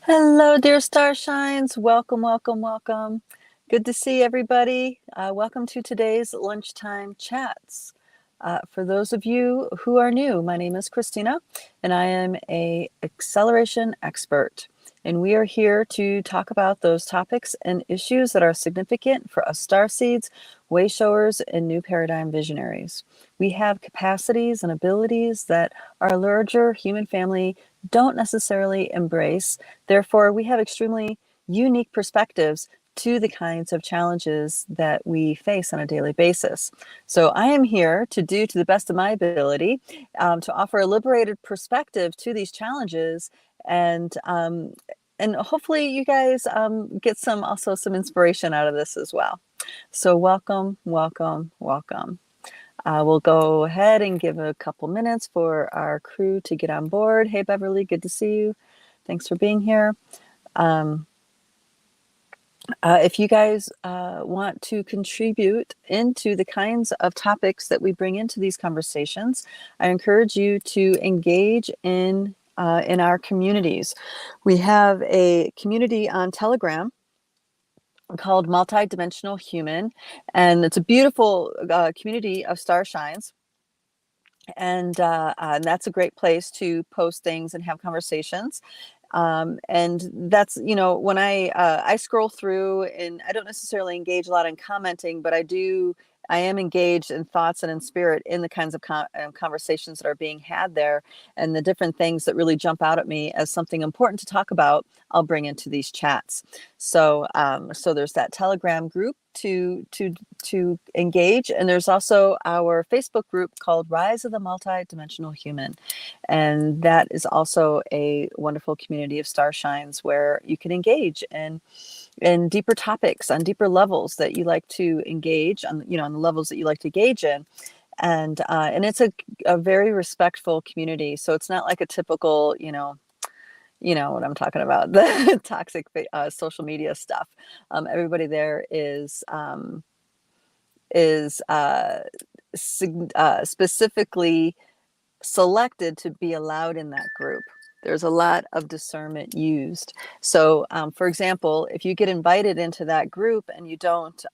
Hello, dear Starshines. Welcome, welcome, welcome. Good to see everybody. Welcome to today's Lunchtime Chats. For those of you who are new, my name is Christina, and I am a acceleration expert. And we are here to talk about those topics and issues that are significant for us starseeds, wayshowers, and new paradigm visionaries. We have capacities and abilities that our larger human family don't necessarily embrace. Therefore, we have extremely unique perspectives to the kinds of challenges that we face on a daily basis. So I am here to do to the best of my ability to offer a liberated perspective to these challenges and hopefully you guys get some inspiration out of this as well. So welcome, welcome, welcome. We'll go ahead and give a couple minutes for our crew to get on board. Hey, Beverly, good to see you. Thanks for being here. If you guys want to contribute into the kinds of topics that we bring into these conversations, I encourage you to engage in our communities. We have a community on Telegram called Multidimensional Human, and it's a beautiful community of starshines. And that's a great place to post things and have conversations. And that's, when I scroll through, and I don't necessarily engage a lot in commenting, but I am engaged in thoughts and in spirit in the kinds of conversations that are being had there, and the different things that really jump out at me as something important to talk about, I'll bring into these chats. So there's that Telegram group to engage, and there's also our Facebook group called Rise of the Multidimensional Human, and that is also a wonderful community of starshines where you can engage in deeper topics on deeper levels that you like to engage on, on the levels that you like to engage in. And it's a very respectful community. So it's not like a typical, you know what I'm talking about, the toxic social media stuff. Everybody there is specifically selected to be allowed in that group. There's a lot of discernment used. So, for example, if you get invited into that group and you don't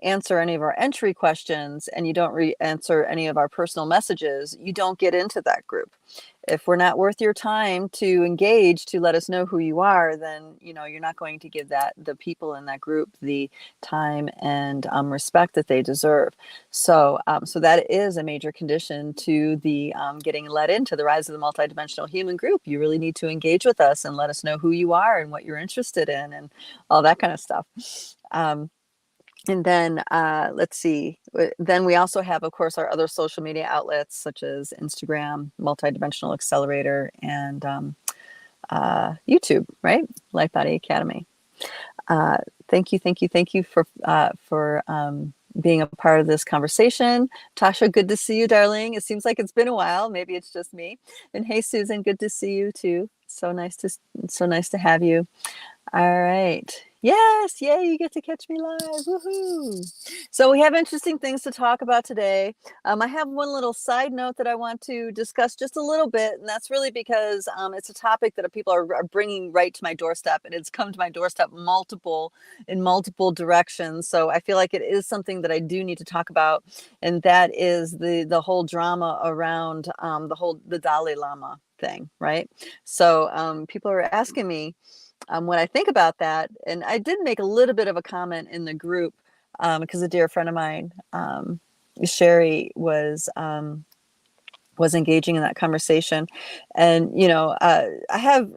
answer any of our entry questions and you don't answer any of our personal messages, you don't get into that group. If we're not worth your time to engage, to let us know who you are, then you're not going to give the people in that group the time and respect that they deserve. So that is a major condition to the getting let into the Rise of the Multidimensional Human group. You really need to engage with us and let us know who you are and what you're interested in and all that kind of stuff. And then let's see. Then we also have, of course, our other social media outlets such as Instagram, Multidimensional Accelerator, and YouTube, right? Life Body Academy. Thank you for being a part of this conversation. Tasha, good to see you, darling. It seems like it's been a while. Maybe it's just me. And hey, Susan, good to see you too. So nice to have you. All right. Yes, yay, you get to catch me live. Woohoo. So we have interesting things to talk about today. I have one little side note that I want to discuss just a little bit, and that's really because it's a topic that people are bringing right to my doorstep, and it's come to my doorstep in multiple directions. So I feel like it is something that I do need to talk about, and that is the whole drama around the Dalai Lama thing, right? So people are asking me what I think about that. And I did make a little bit of a comment in the group because a dear friend of mine, Sherry, was engaging in that conversation. And, I have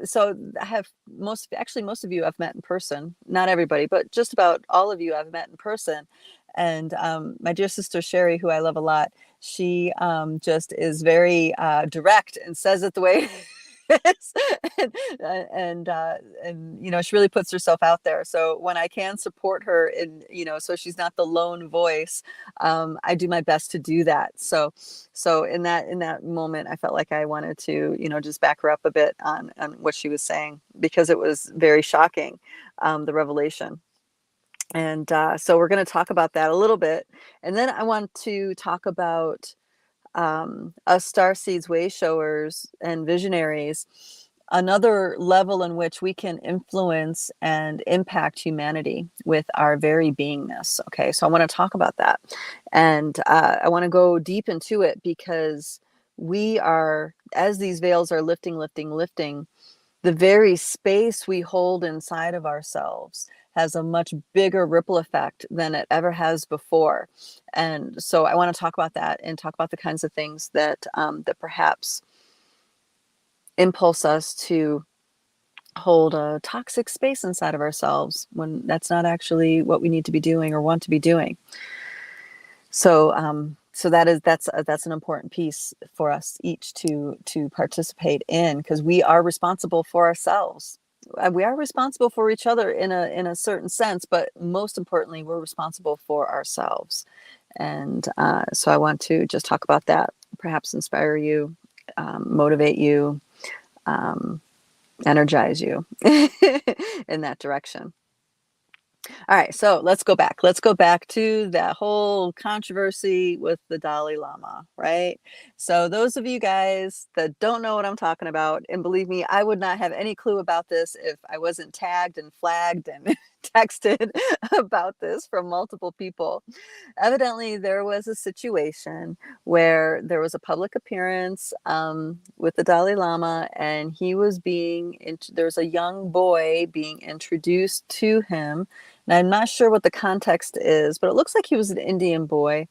most of you I've met in person, not everybody, but just about all of you I've met in person. And my dear sister, Sherry, who I love a lot, she just is very direct and says it the way and she really puts herself out there. So when I can support her in, so she's not the lone voice, I do my best to do that. So in that moment, I felt like I wanted to, just back her up a bit on what she was saying, because it was very shocking, the revelation. And so we're going to talk about that a little bit. And then I want to talk about us starseeds, wayshowers, and visionaries, another level in which we can influence and impact humanity with our very beingness. Okay, so I want to talk about that. And I want to go deep into it because we are, as these veils are lifting, lifting, lifting, the very space we hold inside of ourselves has a much bigger ripple effect than it ever has before. And so I want to talk about that and talk about the kinds of things that that perhaps impulse us to hold a toxic space inside of ourselves when that's not actually what we need to be doing or want to be doing. So so that's an important piece for us each to participate in, because we are responsible for ourselves. We are responsible for each other in a certain sense, but most importantly, we're responsible for ourselves. And so I want to just talk about that, perhaps inspire you, motivate you, energize you in that direction. All right, so let's go back. Let's go back to that whole controversy with the Dalai Lama, right? So those of you guys that don't know what I'm talking about, and believe me, I would not have any clue about this if I wasn't tagged and flagged and texted about this from multiple people. Evidently, there was a situation where there was a public appearance with the Dalai Lama, and he was there's a young boy being introduced to him. And I'm not sure what the context is, but it looks like he was an Indian boy.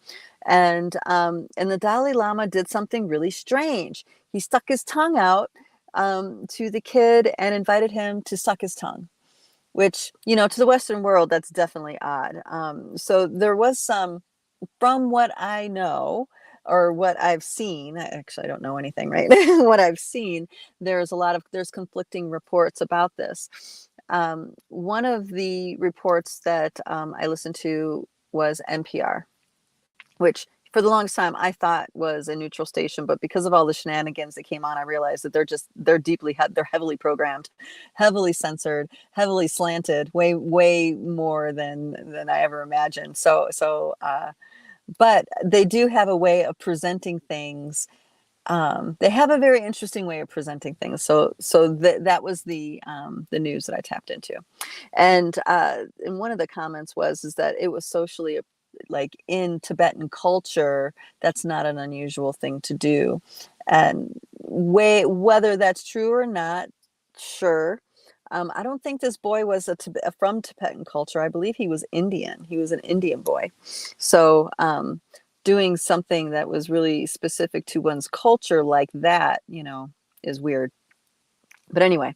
And the Dalai Lama did something really strange. He stuck his tongue out to the kid and invited him to suck his tongue, which, you know, to the Western world, that's definitely odd. So there was some, from what I know or what I've seen, actually, I don't know anything, right? What I've seen, there's conflicting reports about this. One of the reports that I listened to was NPR, which for the longest time I thought was a neutral station, but because of all the shenanigans that came on, I realized that they're heavily programmed, heavily censored, heavily slanted, way more than I ever imagined. But they do have a way of presenting things. They have a very interesting way of presenting things. So that was the news that I tapped into, and one of the comments is that it was socially, like, in Tibetan culture, that's not an unusual thing to do. And whether that's true or not, sure. I don't think this boy was from Tibetan culture. I believe he was Indian. He was an Indian boy. So doing something that was really specific to one's culture like that, you know, is weird. But anyway,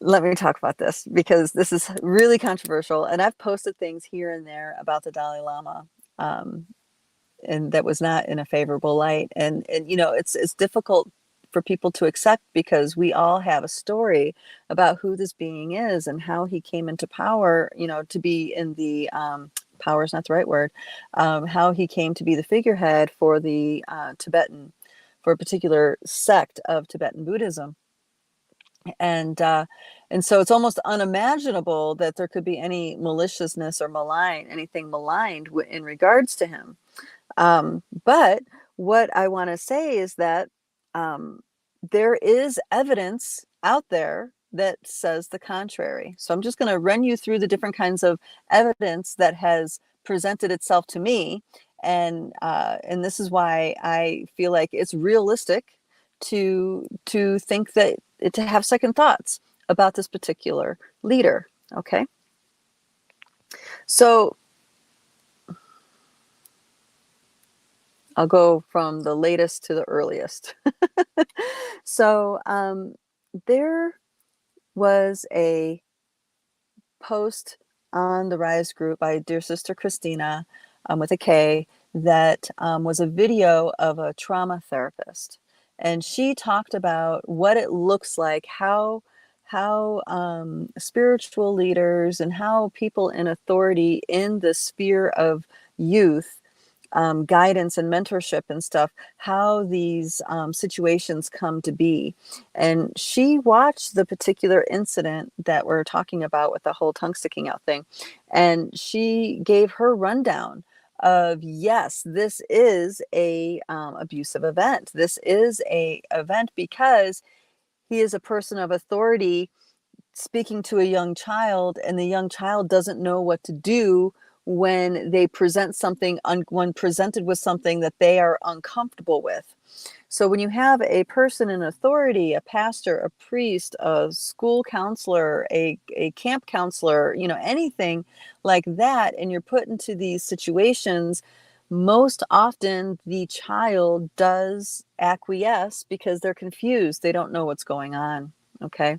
let me talk about this because this is really controversial. And I've posted things here and there about the Dalai Lama, and that was not in a favorable light. And you know, it's difficult for people to accept because we all have a story about who this being is and how he came into power, you know, to be in the power is not the right word, how he came to be the figurehead for the for a particular sect of Tibetan Buddhism. And so it's almost unimaginable that there could be any maliciousness or anything maligned in regards to him. But what I want to say is that there is evidence out there that says the contrary. So I'm just going to run you through the different kinds of evidence that has presented itself to me. And this is why I feel like it's realistic to think that to have second thoughts about this particular leader. Okay. So I'll go from the latest to the earliest. So there was a post on the Rise group by Dear Sister Christina, with a K, that was a video of a trauma therapist. And she talked about what it looks like, how spiritual leaders and how people in authority in the sphere of youth, guidance and mentorship and stuff, how these situations come to be. And she watched the particular incident that we're talking about with the whole tongue sticking out thing. And she gave her rundown of, yes, this is a abusive event. This is a event because he is a person of authority speaking to a young child, and the young child doesn't know what to do when they present something, when presented with something that they are uncomfortable with. So when you have a person in authority, a pastor, a priest, a school counselor, a camp counselor, anything like that, and you're put into these situations, most often the child does acquiesce because they're confused. They don't know what's going on. Okay.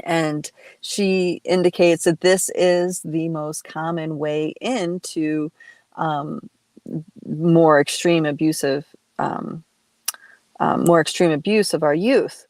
And she indicates that this is the most common way into more extreme abusive more extreme abuse of our youth.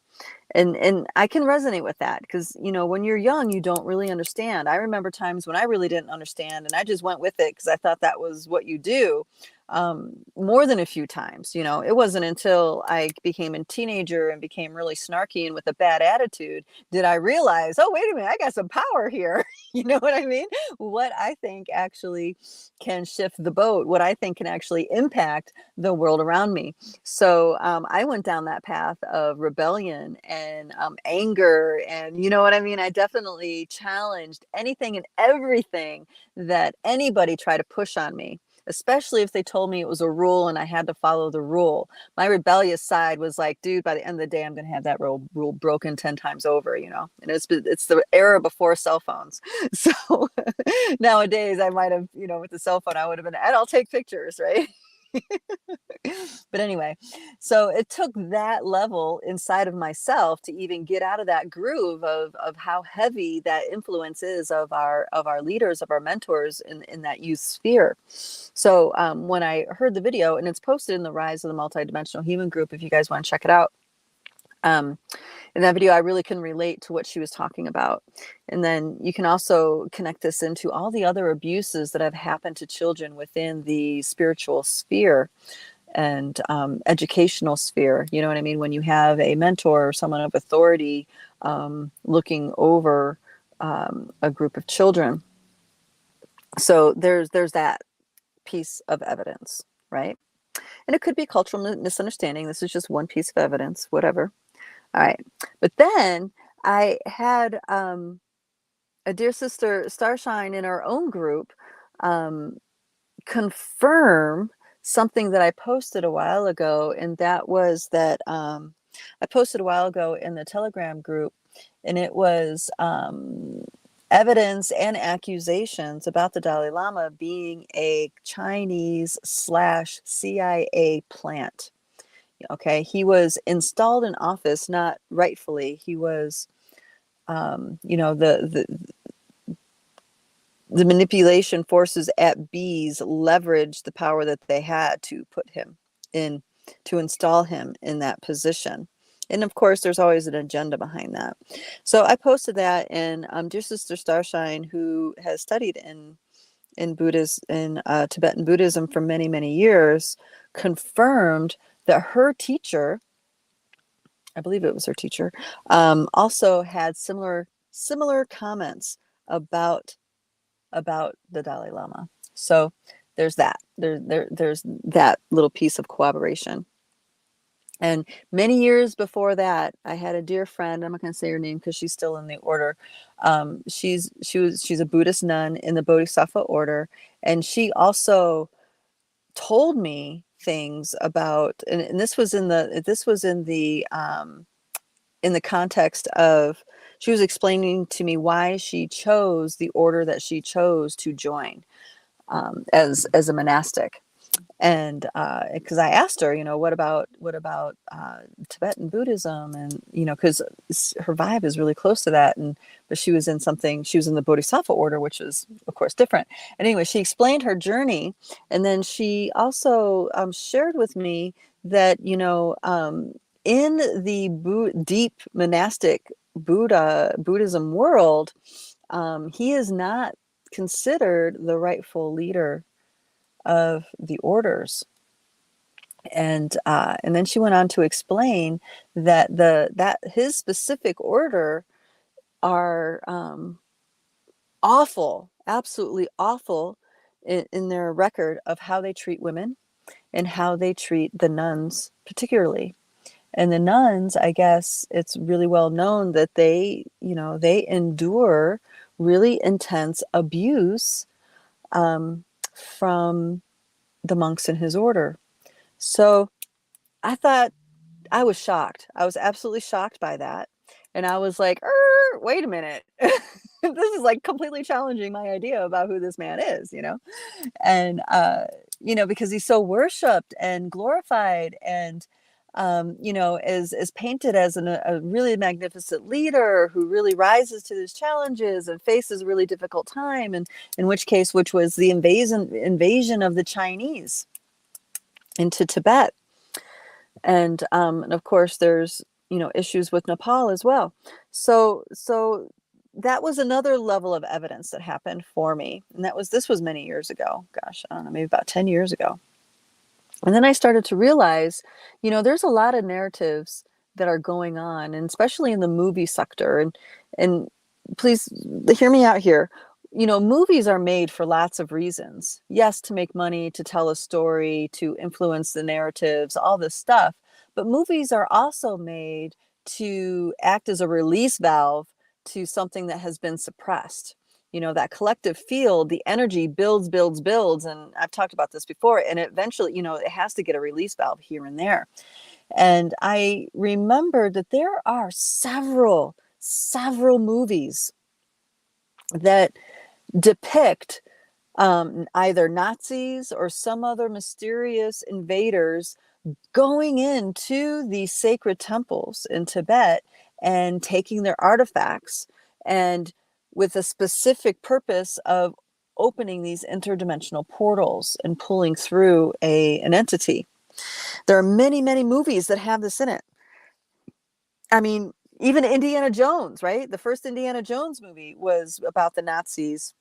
And I can resonate with that because, when you're young, you don't really understand. I remember times when I really didn't understand and I just went with it because I thought that was what you do. More than a few times, it wasn't until I became a teenager and became really snarky and with a bad attitude did I realize, oh, wait a minute, I got some power here. You know what I mean? What I think actually can shift the boat, what I think can actually impact the world around me. So I went down that path of rebellion and anger. And you know what I mean? I definitely challenged anything and everything that anybody tried to push on me, especially if they told me it was a rule and I had to follow the rule. My rebellious side was like, dude, by the end of the day, I'm going to have that rule broken 10 times over, and it's the era before cell phones. So nowadays I might have, with the cell phone, I would have been, and I'll take pictures, right? But anyway, so it took that level inside of myself to even get out of that groove of how heavy that influence is of our leaders, of our mentors in that youth sphere. So when I heard the video, and it's posted in the Rise of the Multidimensional Human group, if you guys want to check it out, in that video, I really can relate to what she was talking about. And then you can also connect this into all the other abuses that have happened to children within the spiritual sphere and educational sphere. You know what I mean? When you have a mentor or someone of authority looking over a group of children. So there's that piece of evidence, right? And it could be cultural misunderstanding. This is just one piece of evidence, whatever. All right. But then I had a dear sister, Starshine, in our own group confirm something that I posted a while ago. And that was that I posted a while ago in the Telegram group, and it was evidence and accusations about the Dalai Lama being a Chinese/CIA plant. Okay, he was installed in office, not rightfully. He was, the manipulation forces at Bees leveraged the power that they had to put him in, to install him in that position. And of course, there's always an agenda behind that. So I posted that, and dear sister Starshine, who has studied in Buddhist, in Tibetan Buddhism for many, many years, confirmed that her teacher, I believe it was her teacher, also had similar comments about the Dalai Lama. So there's that. There's that little piece of corroboration. And many years before that, I had a dear friend. I'm not going to say her name because she's still in the order. She's a Buddhist nun in the Bodhisattva order, and she also told me things about, and this was in the context of, she was explaining to me why she chose the order that she chose to join as a monastic. And because I asked her, what about Tibetan Buddhism, and because her vibe is really close to that, but she was in the Bodhisattva order, which is of course different. And anyway, she explained her journey, and then she also shared with me that in the deep monastic Buddhism world, he is not considered the rightful leader of the orders. And then she went on to explain that his specific order are awful, absolutely awful in their record of how they treat women and how they treat the nuns particularly. And the nuns, I guess it's really well known that they endure really intense abuse from the monks in his order. So I thought, I was shocked. I was absolutely shocked by that. And I was like, wait a minute. This is like completely challenging my idea about who this man is, And, because he's so worshiped and glorified and, is painted as a really magnificent leader who really rises to these challenges and faces a really difficult time. And which was the invasion of the Chinese into Tibet. And of course, there's issues with Nepal as well. So that was another level of evidence that happened for me, and this was many years ago. Gosh, I don't know, maybe about 10 years ago. And then I started to realize, there's a lot of narratives that are going on, and especially in the movie sector. And please hear me out here. Movies are made for lots of reasons. Yes, to make money, to tell a story, to influence the narratives, all this stuff. But movies are also made to act as a release valve to something that has been suppressed. That collective field, the energy builds. And I've talked about this before. And eventually, it has to get a release valve here and there. And I remember that there are several movies that depict either Nazis or some other mysterious invaders going into these sacred temples in Tibet and taking their artifacts, and with a specific purpose of opening these interdimensional portals and pulling through an entity. There are many, many movies that have this in it. I mean, even Indiana Jones, right? The first Indiana Jones movie was about the Nazis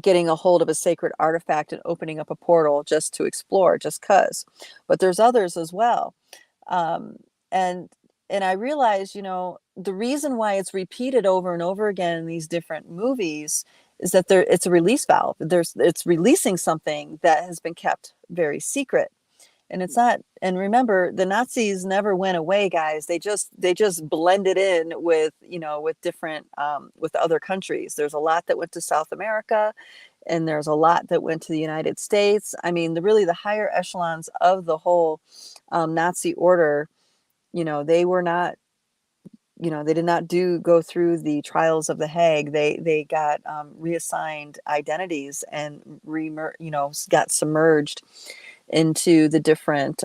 getting a hold of a sacred artifact and opening up a portal just to explore, just cause. But there's others as well. And I realized, the reason why it's repeated over and over again in these different movies is that it's a release valve. It's releasing something that has been kept very secret. And it's not, and remember, the Nazis never went away, guys. They just blended in with, with different, with other countries. There's a lot that went to South America, and there's a lot that went to the United States. I mean, really the higher echelons of the whole Nazi order, they were not, they did not go through the trials of the Hague. They got reassigned identities and got submerged into the different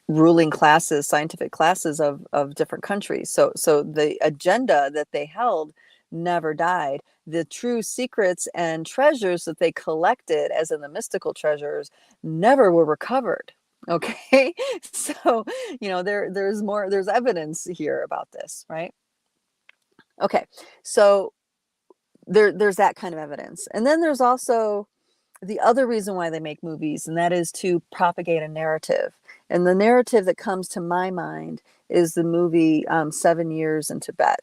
ruling classes, scientific classes of different countries. So the agenda that they held never died. The true secrets and treasures that they collected, as in the mystical treasures, never were recovered. Okay, so there's evidence here about this, right? Okay, so there's that kind of evidence, and then there's also the other reason why they make movies, and that is to propagate a narrative. And the narrative that comes to my mind is the movie 7 Years in Tibet.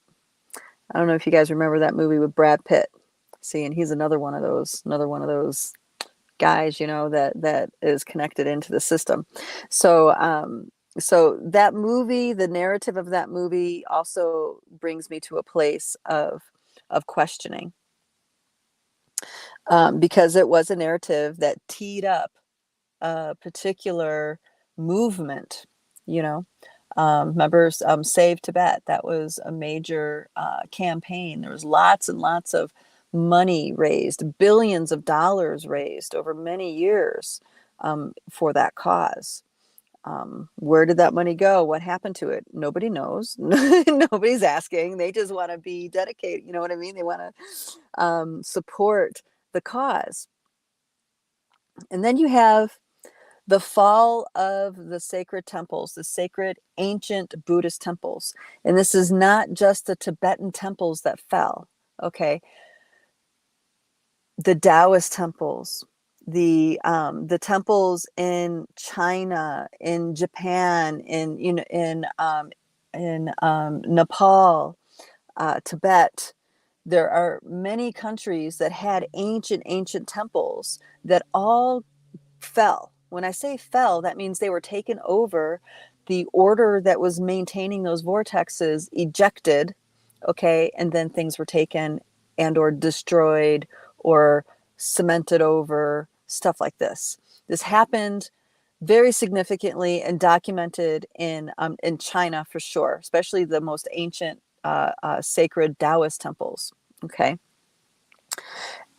I don't know if you guys remember that movie with Brad Pitt. See, and he's another one of those guys, that is connected into the system. So so that movie, the narrative of that movie, also brings me to a place of questioning. Because it was a narrative that teed up a particular movement, remember Save Tibet. That was a major campaign. There was lots and lots of money raised, billions of dollars raised over many years for that cause. Where did that money go? What happened to it? Nobody knows. Nobody's asking. They just want to be dedicated. You know what I mean? They want to support the cause. And then you have the fall of the sacred temples, the sacred ancient Buddhist temples. And this is not just the Tibetan temples that fell, okay? The Taoist temples, the temples in China, in Japan, in Nepal, Tibet, there are many countries that had ancient temples that all fell. When I say fell, that means they were taken over. The order that was maintaining those vortexes ejected, okay, and then things were taken and or destroyed or cemented over, stuff like this. This happened very significantly and documented in China for sure, especially the most ancient sacred Taoist temples. Okay.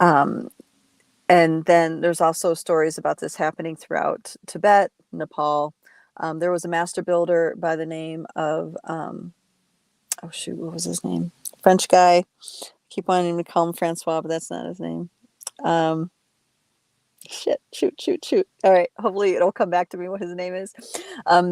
And then there's also stories about this happening throughout Tibet, Nepal. There was a master builder by the name of, oh shoot, what was his name? French guy. Keep wanting to call him Francois, but that's not his name. Um, shoot. All right, hopefully it'll come back to me what his name is.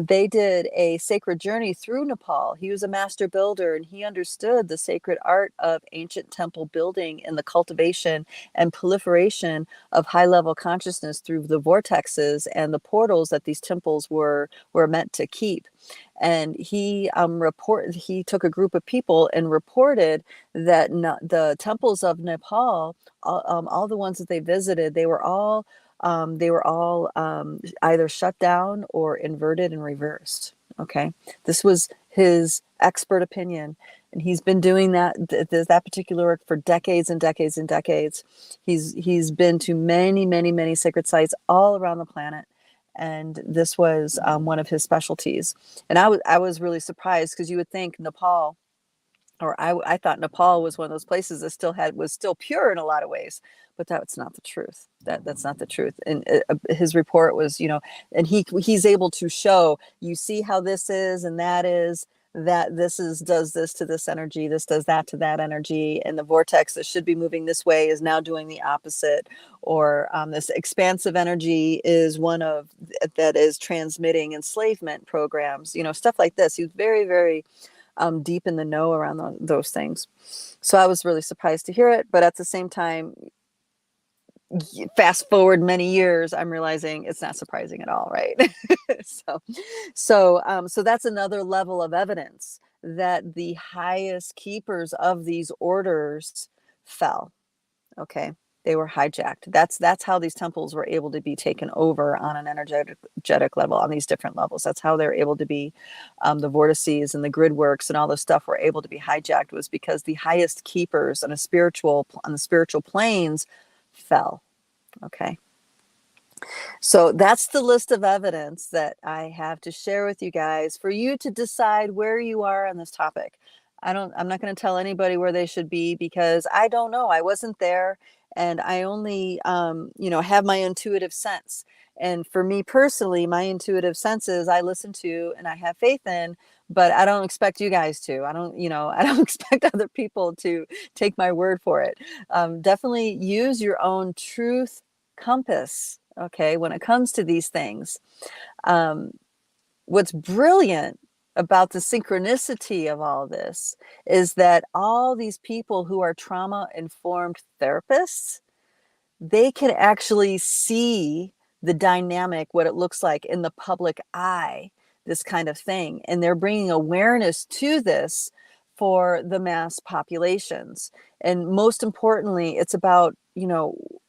They did a sacred journey through Nepal. He was a master builder, and he understood the sacred art of ancient temple building and the cultivation and proliferation of high-level consciousness through the vortexes and the portals that these temples were meant to keep. And he took a group of people and reported that the temples of Nepal, all the ones that they visited, they were all either shut down or inverted and reversed. Okay, this was his expert opinion, and he's been doing that particular work for decades and decades and decades. He's been to many sacred sites all around the planet, and this was one of his specialties. And I was really surprised, because you would think Nepal, or I thought Nepal was one of those places that was still pure in a lot of ways, but that's not the truth. That's not the truth. And his report was, and he's able to show, you see how this is and that is, that does this to this energy, this does that to that energy, and the vortex that should be moving this way is now doing the opposite, or this expansive energy is one of that is transmitting enslavement programs, stuff like this. He's very deep in the know around those things. So I was really surprised to hear it, but at the same time, fast forward many years, I'm realizing it's not surprising at all, right? So that's another level of evidence that the highest keepers of these orders fell. Okay, they were hijacked. That's how these temples were able to be taken over on an energetic level, on these different levels. That's how they're able to be, the vortices and the grid works and all this stuff were able to be hijacked, was because the highest keepers on the spiritual planes fell. Okay. So that's the list of evidence that I have to share with you guys for you to decide where you are on this topic. I'm not going to tell anybody where they should be, because I don't know. I wasn't there, and I only, have my intuitive sense. And for me personally, my intuitive senses, I listen to and I have faith in, but I don't expect you guys to. I don't expect other people to take my word for it. Definitely use your own truth compass, okay, when it comes to these things. What's brilliant about the synchronicity of all this is that all these people who are trauma-informed therapists, they can actually see the dynamic, what it looks like in the public eye, this kind of thing. And they're bringing awareness to this for the mass populations. And most importantly, it's about,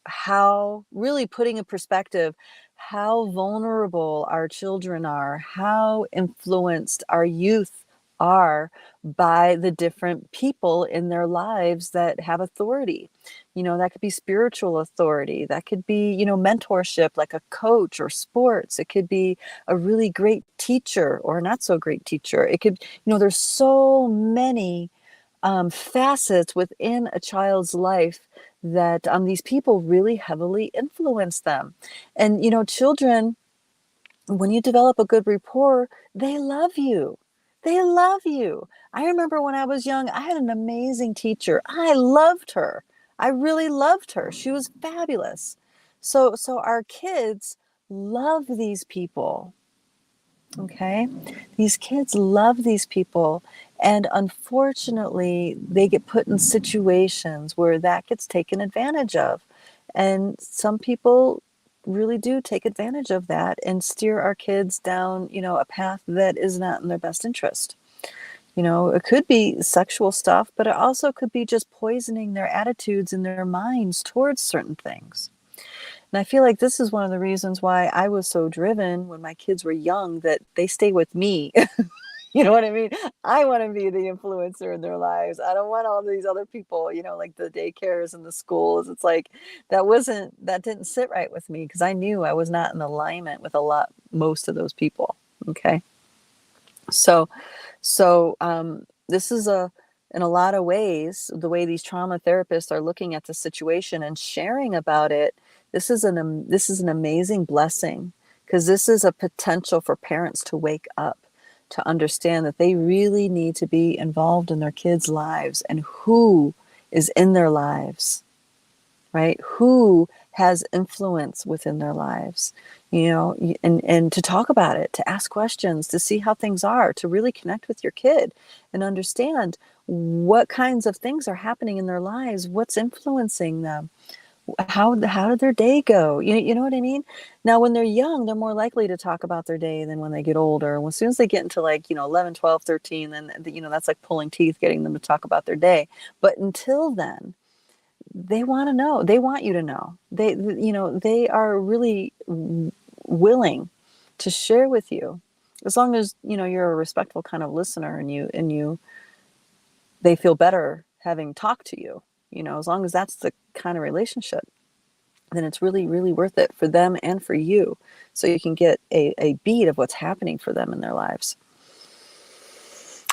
how really putting in perspective how vulnerable our children are, how influenced our youth are by the different people in their lives that have authority. That could be spiritual authority. That could be, mentorship, like a coach or sports. It could be a really great teacher or not so great teacher. It could, there's so many facets within a child's life that these people really heavily influence them. And, children, when you develop a good rapport, they love you. They love you. I remember when I was young, I had an amazing teacher. I loved her. I really loved her. She was fabulous. So our kids love these people. Okay? These kids love these people. And unfortunately, they get put in situations where that gets taken advantage of. And some people really do take advantage of that and steer our kids down, a path that is not in their best interest. It could be sexual stuff, but it also could be just poisoning their attitudes and their minds towards certain things. And I feel like this is one of the reasons why I was so driven when my kids were young, that they stay with me. You know what I mean? I want to be the influencer in their lives. I don't want all these other people, like the daycares and the schools. It's like that didn't sit right with me, because I knew I was not in alignment with most of those people. Okay. So this is in a lot of ways, the way these trauma therapists are looking at the situation and sharing about it. This is an amazing blessing, because this is a potential for parents to wake up, to understand that they really need to be involved in their kids' lives and who is in their lives, right? Who has influence within their lives, and to talk about it, to ask questions, to see how things are, to really connect with your kid and understand what kinds of things are happening in their lives, what's influencing them. How did their day go? You know what I mean? Now, when they're young, they're more likely to talk about their day than when they get older. As soon as they get into 11, 12, 13, then, that's like pulling teeth, getting them to talk about their day. But until then, they want to know. They want you to know. They are really willing to share with you, as long as, you're a respectful kind of listener, and they feel better having talked to you. As long as that's the kind of relationship, then it's really, really worth it for them and for you. So you can get a beat of what's happening for them in their lives.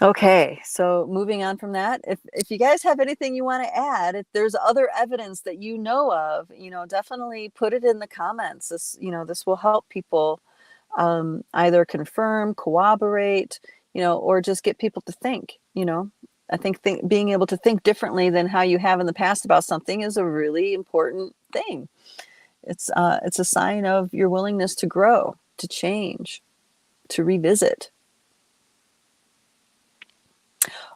Okay, so moving on from that, if you guys have anything you want to add, if there's other evidence that you know of, definitely put it in the comments. This will help people either confirm, corroborate, or just get people to think. I think being able to think differently than how you have in the past about something is a really important thing. It's a sign of your willingness to grow, to change, to revisit.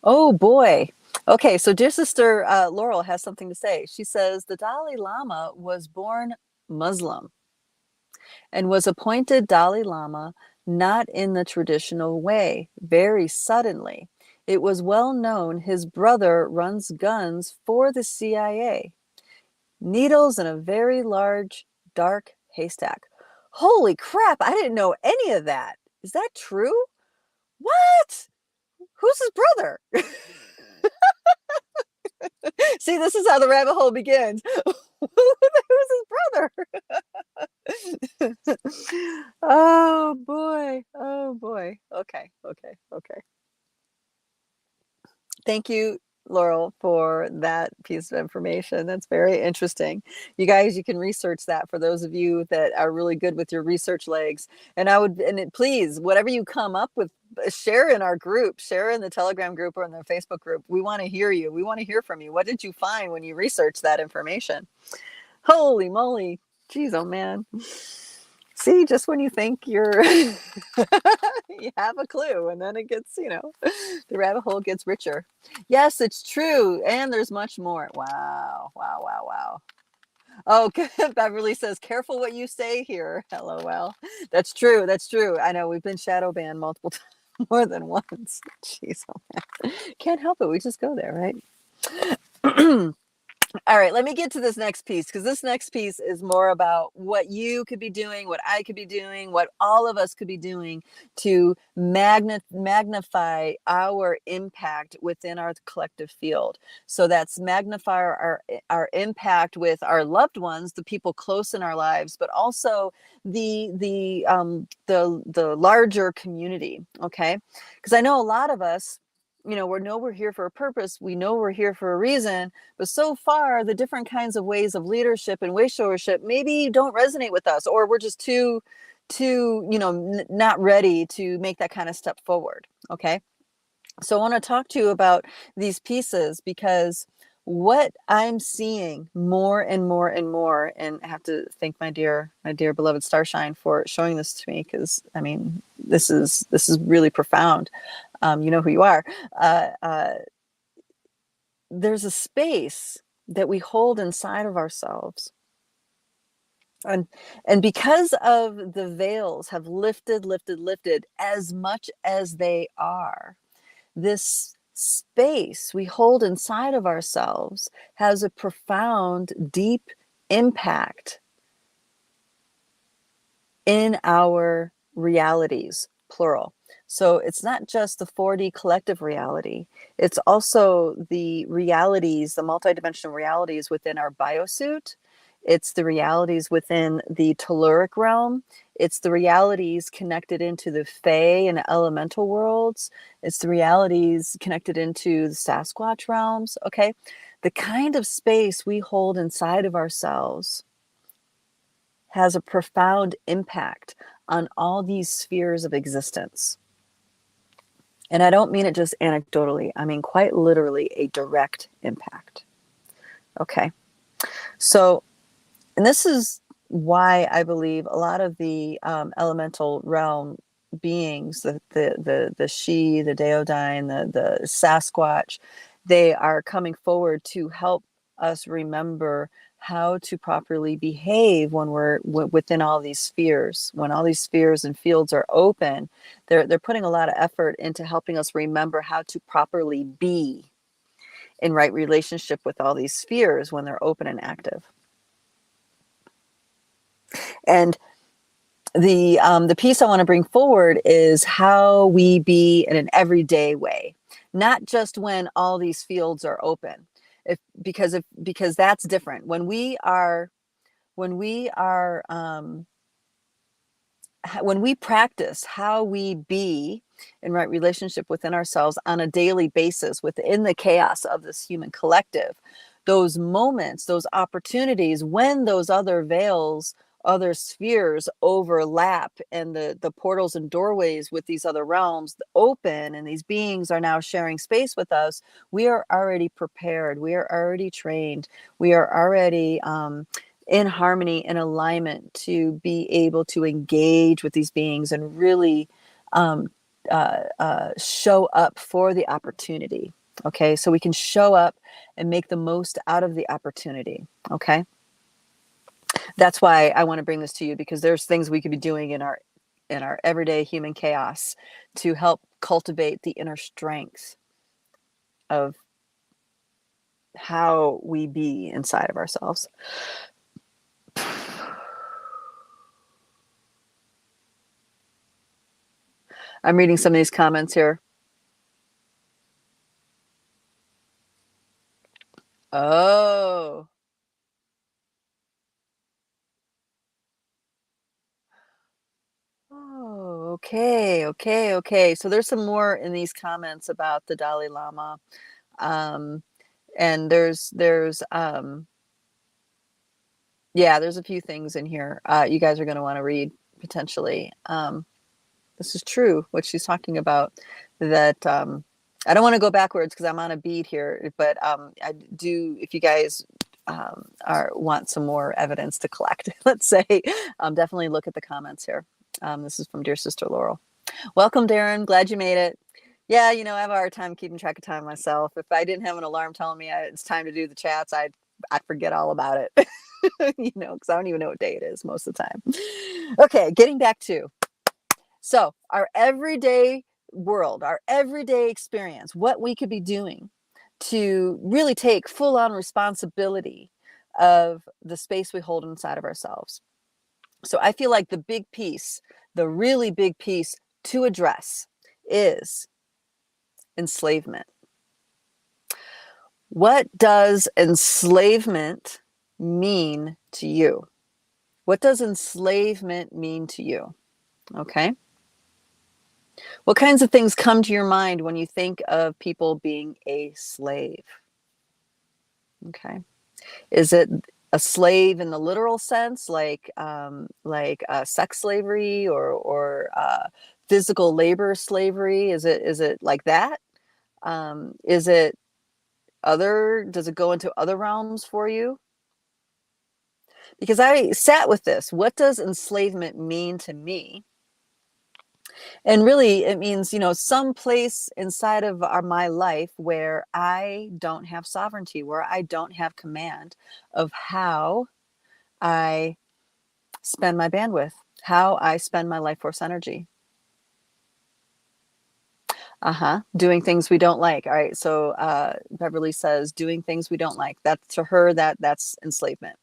Oh boy. Okay, so dear sister Laurel has something to say. She says the Dalai Lama was born Muslim and was appointed Dalai Lama not in the traditional way, very suddenly. It was well known his brother runs guns for the CIA. Needles in a very large, dark haystack. Holy crap, I didn't know any of that. Is that true? What? Who's his brother? See, this is how the rabbit hole begins. Who's his brother? Oh boy. Oh boy. Okay. Thank you, Laurel, for that piece of information. That's very interesting. You guys, you can research that for those of you that are really good with your research legs. And please, whatever you come up with, share in our group, share in the Telegram group or in the Facebook group. We want to hear you. We want to hear from you. What did you find when you researched that information? Holy moly. Jeez, oh man. See, just when you think you have a clue, and then it gets, the rabbit hole gets richer. Yes, it's true. And there's much more. Wow. Oh, Beverly says, careful what you say here. LOL. That's true. I know we've been shadow banned multiple times, more than once. Jeez, oh man. Can't help it. We just go there, right? All right, let me get to this next piece, because this next piece is more about what you could be doing, what I could be doing, what all of us could be doing to magnify our impact within our collective field. So that's magnify our impact with our loved ones, the people close in our lives, but also the larger community. Okay, because I know a lot of us, we're here for a purpose. We know we're here for a reason. But so far, the different kinds of ways of leadership and wayshowership maybe don't resonate with us, or we're just too, not ready to make that kind of step forward. Okay. So I want to talk to you about these pieces, because what I'm seeing more and more and more, and I have to thank my dear beloved Starshine for showing this to me, because I mean, this is really profound. You know who you are. There's a space that we hold inside of ourselves. And because of the veils have lifted as much as they are, this space we hold inside of ourselves has a profound, deep impact in our realities, plural. So it's not just the 4D collective reality, it's also the realities, the multidimensional realities within our biosuit. It's the realities within the telluric realm. It's the realities connected into the Fae and elemental worlds. It's the realities connected into the Sasquatch realms, okay? The kind of space we hold inside of ourselves has a profound impact on all these spheres of existence. And I don't mean it just anecdotally, I mean quite literally a direct impact. Okay. So, and this is why I believe a lot of the elemental realm beings, the She, the Deodyne, the Sasquatch, they are coming forward to help us remember how to properly behave when we're within all these spheres. When all these spheres and fields are open, they're putting a lot of effort into helping us remember how to properly be in right relationship with all these spheres when they're open and active. And the piece I want to bring forward is how we be in an everyday way, not just when all these fields are open. Because that's different. When we practice how we be in right relationship within ourselves on a daily basis within the chaos of this human collective, those moments, those opportunities, when those other veils, other spheres overlap and the portals and doorways with these other realms open and these beings are now sharing space with us, we are already prepared, we are already trained, we are already in harmony, in alignment to be able to engage with these beings and really show up for the opportunity. Okay, so we can show up and make the most out of the opportunity. Okay, that's why I want to bring this to you, because there's things we could be doing in our everyday human chaos to help cultivate the inner strength of how we be inside of ourselves. I'm reading some of these comments here. Oh. Oh, okay. So there's some more in these comments about the Dalai Lama. And there's there's a few things in here you guys are going to want to read potentially. This is true, what she's talking about, that I don't want to go backwards because I'm on a beat here, but I do, if you guys want some more evidence to collect, let's say, definitely look at the comments here. This is from Dear Sister Laurel. Welcome, Darren. Glad you made it. Yeah, I have a hard time keeping track of time myself. If I didn't have an alarm telling me it's time to do the chats, I'd forget all about it, because I don't even know what day it is most of the time. Okay, getting back to, so our everyday world, our everyday experience, what we could be doing to really take full-on responsibility of the space we hold inside of ourselves. So I feel like the big piece, the really big piece to address is enslavement. What does enslavement mean to you? What does enslavement mean to you? Okay. What kinds of things come to your mind when you think of people being a slave? Okay. Is it a slave in the literal sense, like sex slavery or physical labor slavery? Is it like that? Is it other? Does it go into other realms for you? Because I sat with this. What does enslavement mean to me? And really, it means, some place inside of my life where I don't have sovereignty, where I don't have command of how I spend my bandwidth, how I spend my life force energy. Doing things we don't like. All right. So Beverly says, doing things we don't like. That to her, that's enslavement.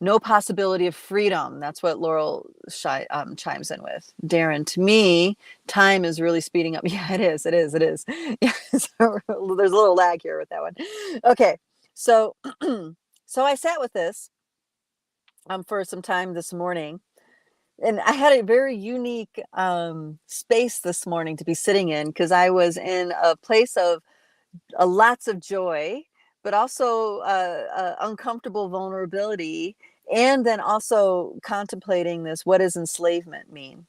No possibility of freedom. That's what Laurel chimes in with. Darren, to me, time is really speeding up. Yeah, it is. It is. It is. Yeah. So there's a little lag here with that one. Okay. So, so I sat with this for some time this morning, and I had a very unique space this morning to be sitting in, because I was in a place of lots of joy, but also uncomfortable vulnerability, and then also contemplating this: what does enslavement mean?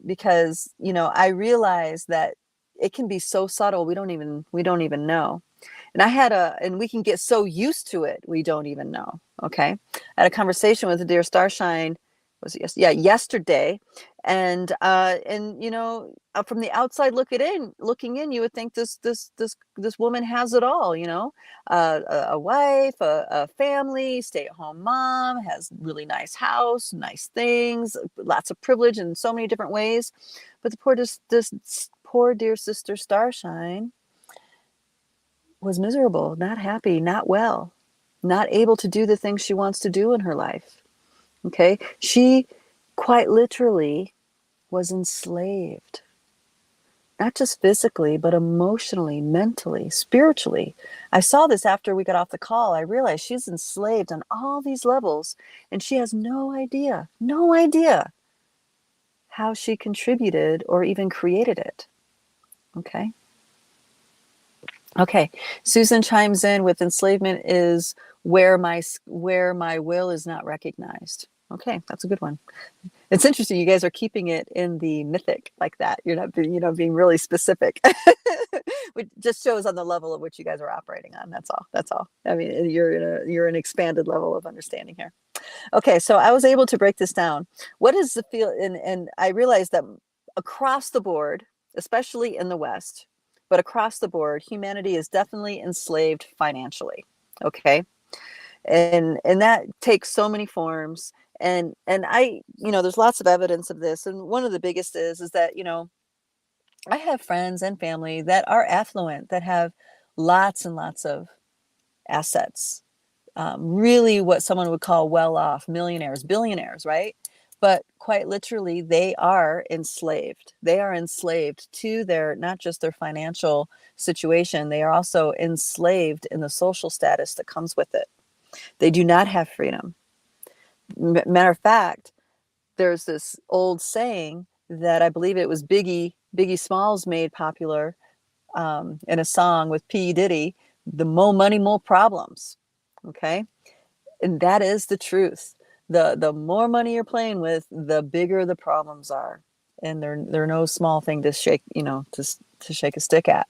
Because I realize that it can be so subtle, we don't even know. And we can get so used to it, we don't even know. Okay. I had a conversation with a dear Starshine, was it yesterday. And from the outside looking in, you would think this woman has it all, a wife, a family, stay-at-home mom, has really nice house, nice things, lots of privilege in so many different ways. But this poor dear sister Starshine was miserable, not happy, not well, not able to do the things she wants to do in her life. Okay. She quite literally was enslaved, not just physically, but emotionally, mentally, spiritually. I saw this after we got off the call. I realized she's enslaved on all these levels, and she has no idea how she contributed or even created it. Okay. Okay, Susan chimes in with, enslavement is where my will is not recognized. Okay, that's a good one. It's interesting. You guys are keeping it in the mythic like that. You're not being really specific. Which just shows on the level of which you guys are operating on. That's all. That's all. I mean, you're an expanded level of understanding here. Okay, so I was able to break this down. What is the feel? And I realized that across the board, especially in the West, but across the board, humanity is definitely enslaved financially. Okay, and that takes so many forms. And I, there's lots of evidence of this. And one of the biggest is that I have friends and family that are affluent, that have lots and lots of assets. Really what someone would call well-off, millionaires, billionaires, right? But quite literally, they are enslaved. They are enslaved to not just their financial situation, they are also enslaved in the social status that comes with it. They do not have freedom. Matter of fact, there's this old saying that I believe it was Biggie Smalls made popular in a song with P. Diddy, the more money, more problems. Okay. And that is the truth. The more money you're playing with, the bigger the problems are. And they're no small thing to shake, to shake a stick at.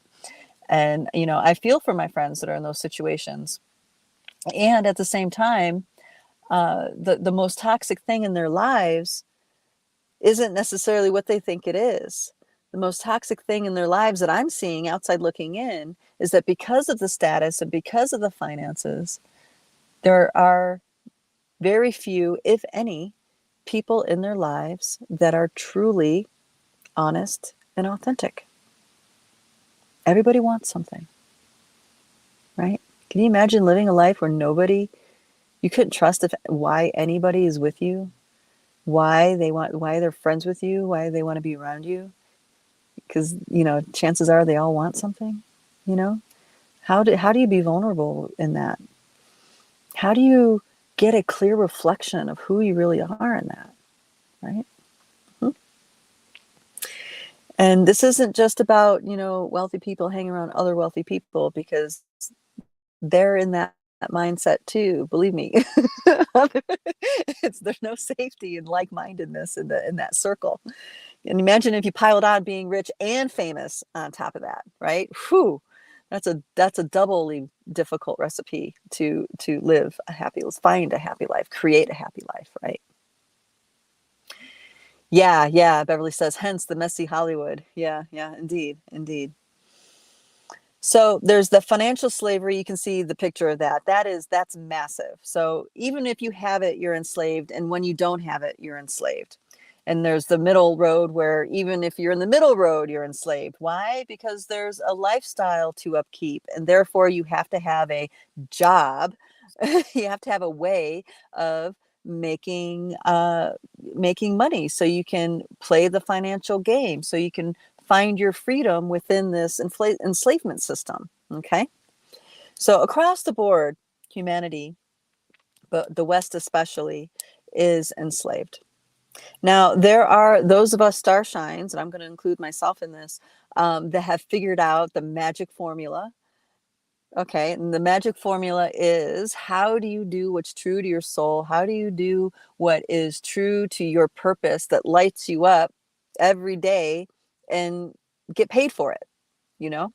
And, I feel for my friends that are in those situations. And at the same time, the most toxic thing in their lives isn't necessarily what they think it is. The most toxic thing in their lives that I'm seeing outside looking in is that because of the status and because of the finances, there are very few, if any, people in their lives that are truly honest and authentic. Everybody wants something, right? Can you imagine living a life where you couldn't trust why anybody is with you, why they're friends with you, why they want to be around you? Because, chances are they all want something, How do you be vulnerable in that? How do you get a clear reflection of who you really are in that, right? Mm-hmm. And this isn't just about, wealthy people hanging around other wealthy people, because they're in that mindset too. Believe me, there's no safety in like-mindedness in that circle. And imagine if you piled on being rich and famous on top of that, right? Whew, that's a doubly difficult recipe to find a happy life, create a happy life, right? Yeah. Beverly says, hence the messy Hollywood. Yeah, indeed. So there's the financial slavery. You can see the picture of that. That's massive. So even if you have it, you're enslaved. And when you don't have it, you're enslaved. And there's the middle road where even if you're in the middle road, you're enslaved. Why? Because there's a lifestyle to upkeep, and therefore you have to have a job. You have to have a way of making making money so you can play the financial game, so you can find your freedom within this enslavement system. Okay, so across the board, humanity, but the West especially, is enslaved. Now, there are those of us starshines, and I'm going to include myself in this, that have figured out the magic formula. Okay, and the magic formula is, how do you do what's true to your soul? How do you do what is true to your purpose that lights you up every day and get paid for it, you know?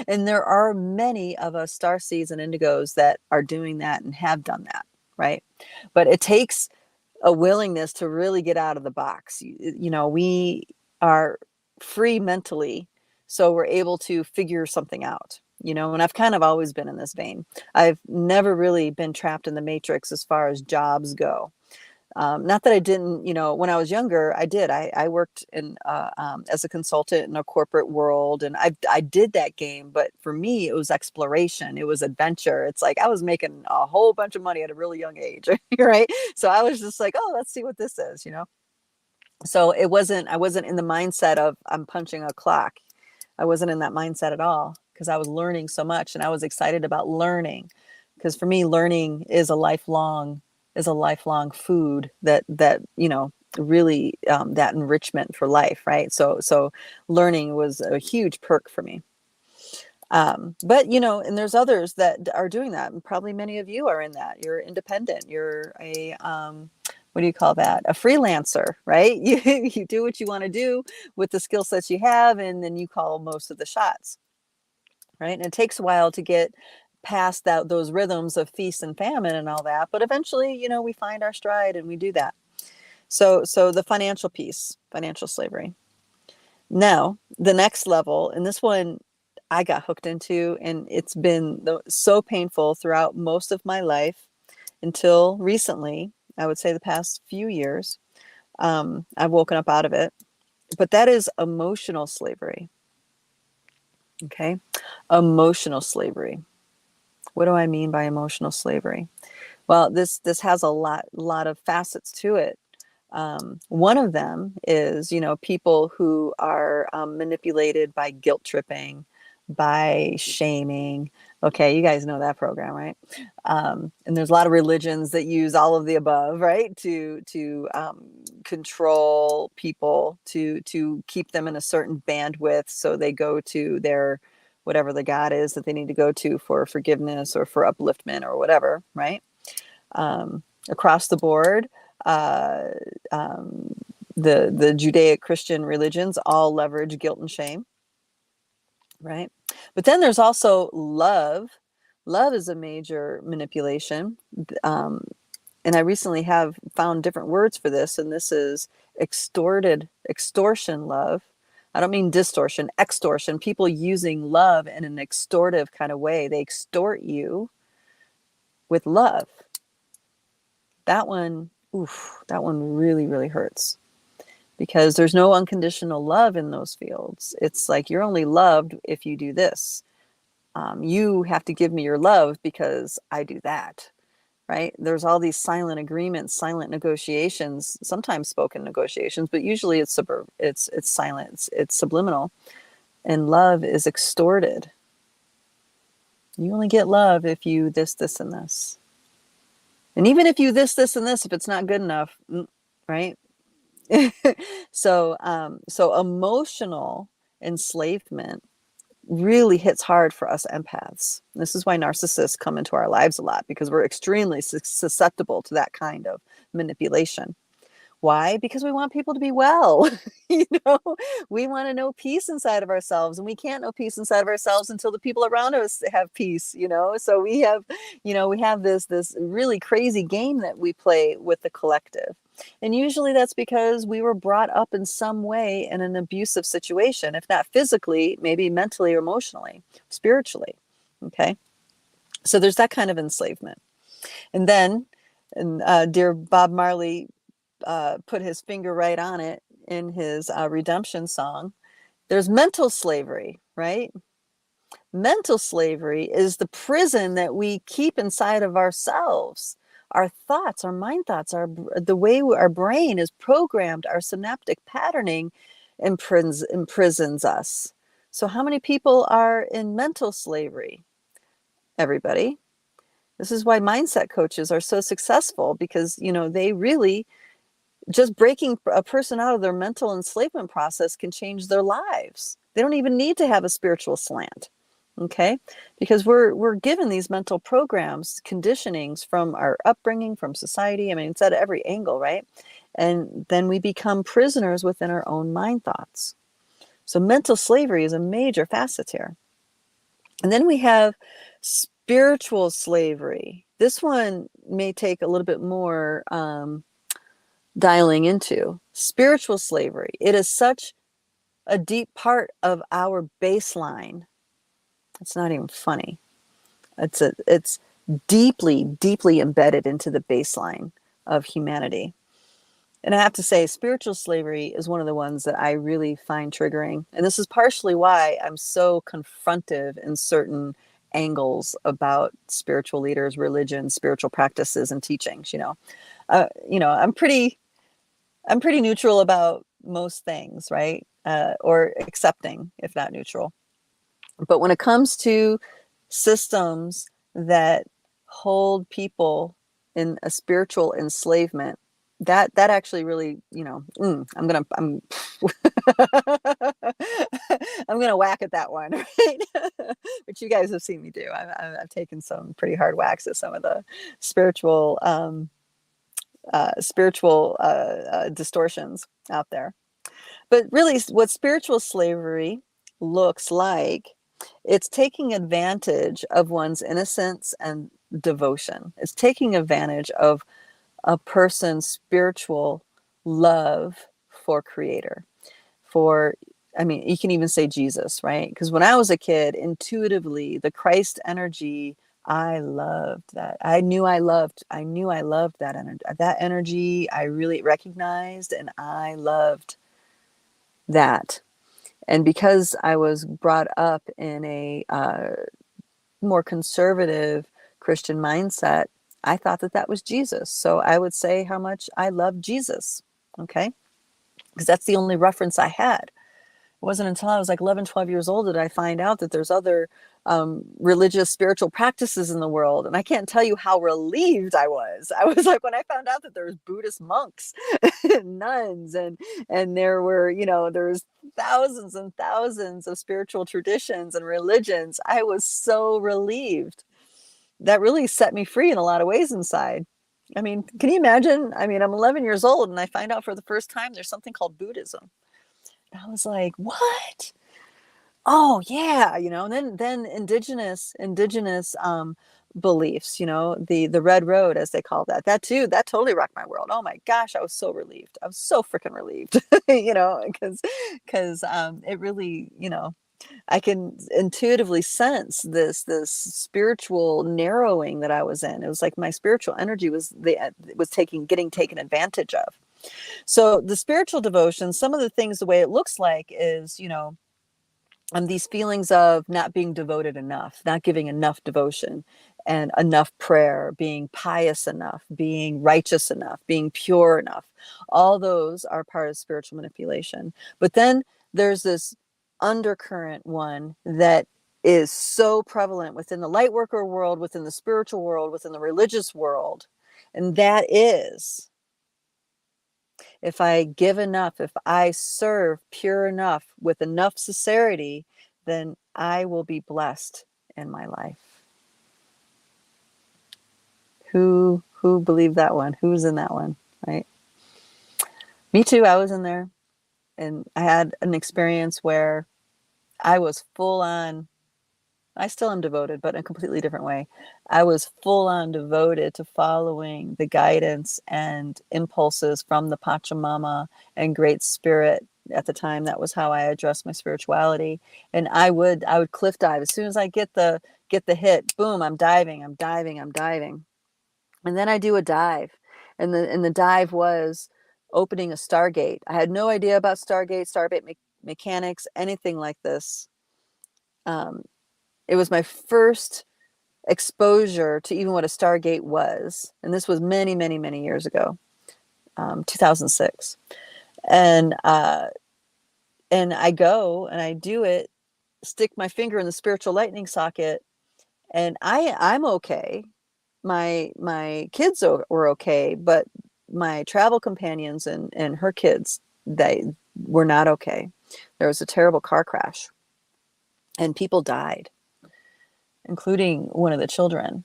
And there are many of us star seeds and indigos that are doing that and have done that, right? But it takes a willingness to really get out of the box. We are free mentally, so we're able to figure something out, and I've kind of always been in this vein. I've never really been trapped in the matrix as far as jobs go. Not that I didn't, when I was younger, I did. I worked in as a consultant in a corporate world, and I did that game. But for me, it was exploration. It was adventure. It's like I was making a whole bunch of money at a really young age, right? So I was just like, oh, let's see what this is. So I wasn't in the mindset of I'm punching a clock. I wasn't in that mindset at all, because I was learning so much, and I was excited about learning, because for me, learning is a lifelong food that really that enrichment for life, right? So learning was a huge perk for me. But and there's others that are doing that, and probably many of you are in that. You're independent. You're a what do you call that? A freelancer, right? You do what you want to do with the skill sets you have, and then you call most of the shots, right? And it takes a while to get past those rhythms of feast and famine and all that, but eventually, we find our stride and we do that. So the financial piece, financial slavery. Now, the next level, and this one I got hooked into, and it's been so painful throughout most of my life until recently. I would say the past few years, I've woken up out of it. But that is emotional slavery. Okay, emotional slavery. What do I mean by emotional slavery? Well, this has a lot of facets to it. One of them is, people who are manipulated by guilt tripping, by shaming. Okay, you guys know that program, right? And there's a lot of religions that use all of the above, right? To control people, to keep them in a certain bandwidth, so they go to their whatever the God is that they need to go to for forgiveness or for upliftment or whatever, right? Across the board, the Judeo-Christian religions all leverage guilt and shame, right? But then there's also love. Love is a major manipulation. And I recently have found different words for this, and this is extortion love. I don't mean distortion, extortion. People using love in an extortive kind of way. They extort you with love. That one really, really hurts, because there's no unconditional love in those fields. It's like, you're only loved if you do this. You have to give me your love because I do that, right? There's all these silent agreements, silent negotiations, sometimes spoken negotiations, but usually it's silent, it's subliminal. And love is extorted. You only get love if you this, and this. And even if you this, and this, if it's not good enough, right? So emotional enslavement really hits hard for us empaths. This is why narcissists come into our lives a lot, because we're extremely susceptible to that kind of manipulation. Why? Because we want people to be well. We want to know peace inside of ourselves, and we can't know peace inside of ourselves until the people around us have peace. So we have this really crazy game that we play with the collective. And usually that's because we were brought up in some way in an abusive situation, if not physically, maybe mentally or emotionally, spiritually. Okay. So there's that kind of enslavement. And then, dear Bob Marley put his finger right on it in his redemption song. There's mental slavery, right? Mental slavery is the prison that we keep inside of ourselves. Our thoughts, our mind thoughts, the way our brain is programmed, our synaptic patterning imprisons us. So how many people are in mental slavery? Everybody. This is why mindset coaches are so successful, because, they really, just breaking a person out of their mental enslavement process can change their lives. They don't even need to have a spiritual slant. Okay, because we're given these mental programs, conditionings from our upbringing, from society. I mean, it's at every angle, right? And then we become prisoners within our own mind thoughts. So mental slavery is a major facet here. And then we have spiritual slavery. This one may take a little bit more dialing into. Spiritual slavery. It is such a deep part of our baseline. It's not even funny. It's deeply, deeply embedded into the baseline of humanity. And I have to say, spiritual slavery is one of the ones that I really find triggering. And this is partially why I'm so confrontive in certain angles about spiritual leaders, religion, spiritual practices, and teachings. I'm pretty neutral about most things, right? Or accepting, if not neutral. But when it comes to systems that hold people in a spiritual enslavement, that actually really, I'm gonna whack at that one, right? Which you guys have seen me do. I've taken some pretty hard whacks at some of the spiritual distortions out there. But really, what spiritual slavery looks like, it's taking advantage of one's innocence and devotion. It's taking advantage of a person's spiritual love for Creator. You can even say Jesus, right? Because when I was a kid, intuitively, the Christ energy, I loved that. I knew I loved that energy. That energy I really recognized, and I loved that. And because I was brought up in a more conservative Christian mindset, I thought that was Jesus. So I would say how much I love Jesus, okay? Because that's the only reference I had. It wasn't until I was like 11, 12 years old that I find out that there's other religious, spiritual practices in the world. And I can't tell you how relieved I was. I was like, when I found out that there was Buddhist monks and nuns, and there were, there's thousands and thousands of spiritual traditions and religions, I was so relieved. That really set me free in a lot of ways inside. I mean, can you imagine? I mean, I'm 11 years old and I find out for the first time there's something called Buddhism. I was like, what? Oh yeah, and then indigenous beliefs, the red road, as they call that. That too, that totally rocked my world. Oh my gosh, I was so relieved. I was so freaking relieved, because it really, I can intuitively sense this spiritual narrowing that I was in. It was like my spiritual energy was getting taken advantage of. So the spiritual devotion, some of the things, the way it looks like is, these feelings of not being devoted enough, not giving enough devotion and enough prayer, being pious enough, being righteous enough, being pure enough. All those are part of spiritual manipulation. But then there's this undercurrent one that is so prevalent within the light worker world, within the spiritual world, within the religious world. And that is, if I give enough, if I serve pure enough with enough sincerity, then I will be blessed in my life. Who believed that one? Who's in that one, right? Me too, I was in there. And I had an experience where I was full on, I still am devoted, but in a completely different way. I was full on devoted to following the guidance and impulses from the Pachamama and Great Spirit. At the time, that was how I addressed my spirituality. And I would cliff dive. As soon as I get the hit, boom, I'm diving. And then I do a dive. And the dive was opening a Stargate. I had no idea about Stargate mechanics, anything like this. It was my first exposure to even what a Stargate was. And this was many, many, many years ago, 2006. And I go and I do it, stick my finger in the spiritual lightning socket, and I'm okay. My kids were okay, but my travel companions and her kids, they were not okay. There was a terrible car crash and people died, including one of the children.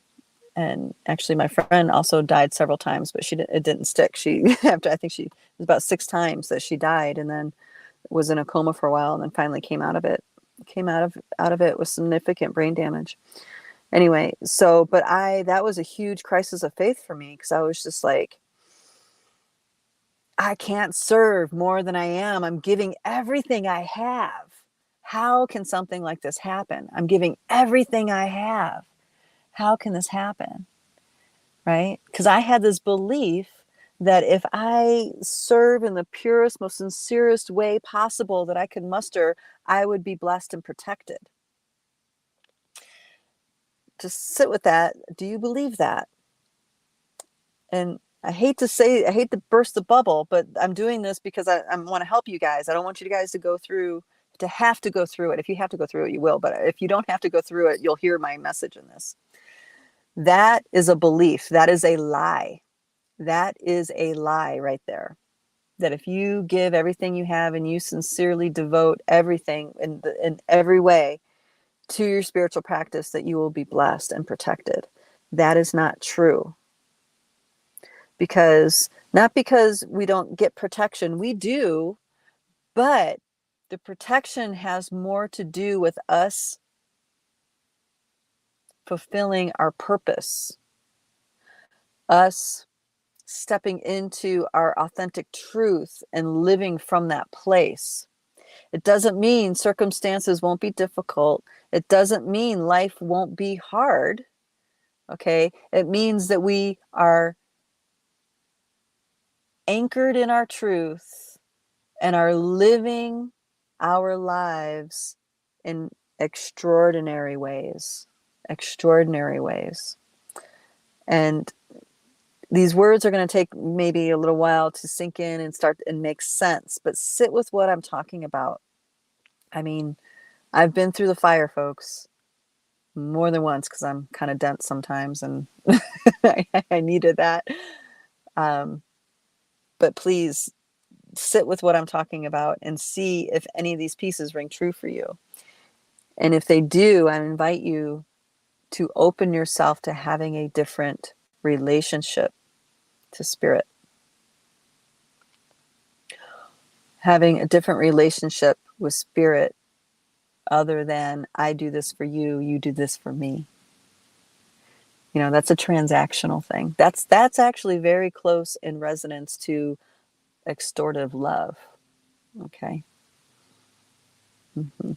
And actually my friend also died several times, but it didn't stick. She, after, I think it was about 6 times that she died, and then was in a coma for a while, and then finally came out of it with significant brain damage. Anyway, so, but that was a huge crisis of faith for me, because I was just like, I can't serve more than I am. I'm giving everything I have. How can something like this happen? I'm giving everything I have. How can this happen? Right? Because I had this belief that if I serve in the purest, most sincerest way possible that I could muster, I would be blessed and protected. Just sit with that. Do you believe that? And I hate to burst the bubble, but I'm doing this because I want to help you guys. I don't want you guys to have to go through it. If you have to go through it, you will. But if you don't have to go through it, you'll hear my message in this. That is a belief. That is a lie. That is a lie right there. That if you give everything you have and you sincerely devote everything in every way to your spiritual practice, that you will be blessed and protected. That is not true. Not because we don't get protection, we do, but the protection has more to do with us fulfilling our purpose, us stepping into our authentic truth and living from that place. It doesn't mean circumstances won't be difficult. It doesn't mean life won't be hard. Okay? It means that we are anchored in our truth and are living our lives in extraordinary ways. Extraordinary ways. And these words are going to take maybe a little while to sink in and start and make sense, but sit with what I'm talking about. I mean, I've been through the fire, folks, more than once, because I'm kind of dense sometimes, and I needed that. But please sit with what I'm talking about and see if any of these pieces ring true for you. And if they do, I invite you to open yourself to having a different relationship to spirit. Having a different relationship with spirit other than I do this for you, you do this for me. You know, that's a transactional thing. That's actually very close in resonance to extortive love. Okay. Mm-hmm.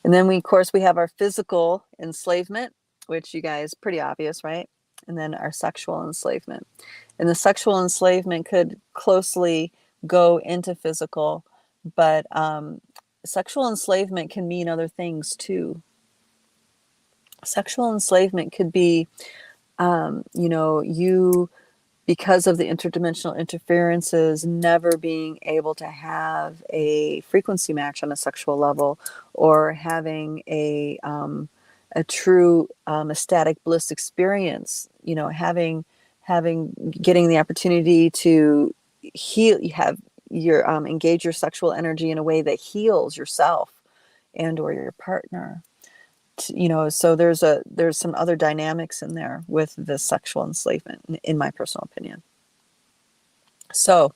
And then of course, we have our physical enslavement, which you guys, pretty obvious, right? And then our sexual enslavement. And the sexual enslavement could closely go into physical, but sexual enslavement can mean other things too. Sexual enslavement could be, you, because of the interdimensional interferences, never being able to have a frequency match on a sexual level, or having a true ecstatic bliss experience. You know, getting the opportunity to heal, engage your sexual energy in a way that heals yourself and or your partner. So there's some other dynamics in there with the sexual enslavement, in my personal opinion. So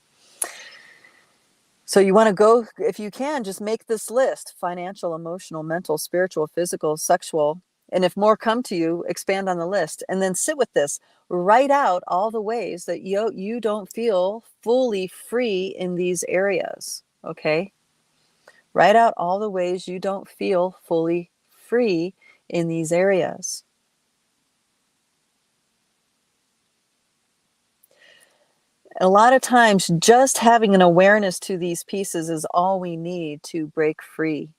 you want to go, if you can, just make this list: financial, emotional, mental, spiritual, physical, sexual. And if more come to you, expand on the list, and then sit with this. Write out all the ways that you don't feel fully free in these areas. Okay? Write out all the ways you don't feel fully free in these areas. A lot of times, just having an awareness to these pieces is all we need to break free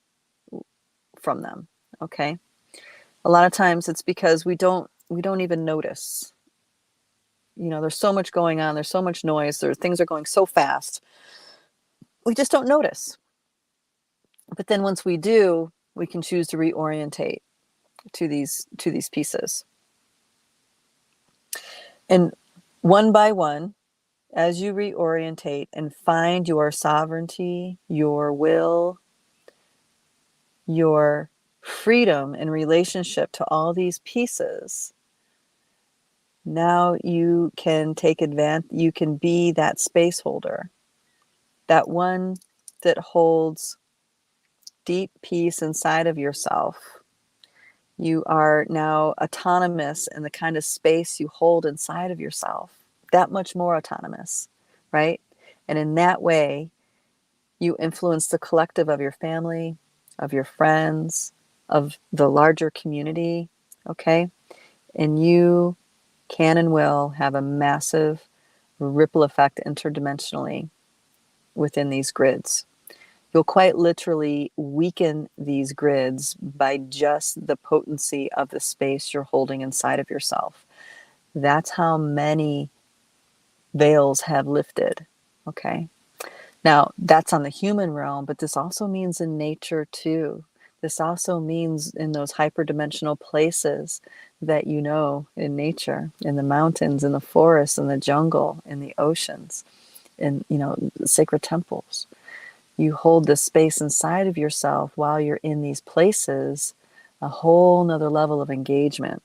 from them. Okay. A lot of times it's because we don't even notice. There's so much going on. There's so much noise. Things are going so fast. We just don't notice. But then once we do, we can choose to reorientate to these pieces. And one by one, as you reorientate and find your sovereignty, your will, your freedom in relationship to all these pieces, now you can take advantage, you can be that space holder, that one that holds deep peace inside of yourself. You are now autonomous in the kind of space you hold inside of yourself, that much more autonomous, right? And in that way, you influence the collective of your family, of your friends, of the larger community, okay? And you can and will have a massive ripple effect interdimensionally within these grids. You'll quite literally weaken these grids by just the potency of the space you're holding inside of yourself. That's how many veils have lifted, okay? Now, that's on the human realm, but this also means in nature too. This also means in those hyperdimensional places that in nature, in the mountains, in the forests, in the jungle, in the oceans, in sacred temples. You hold this space inside of yourself while you're in these places, a whole nother level of engagement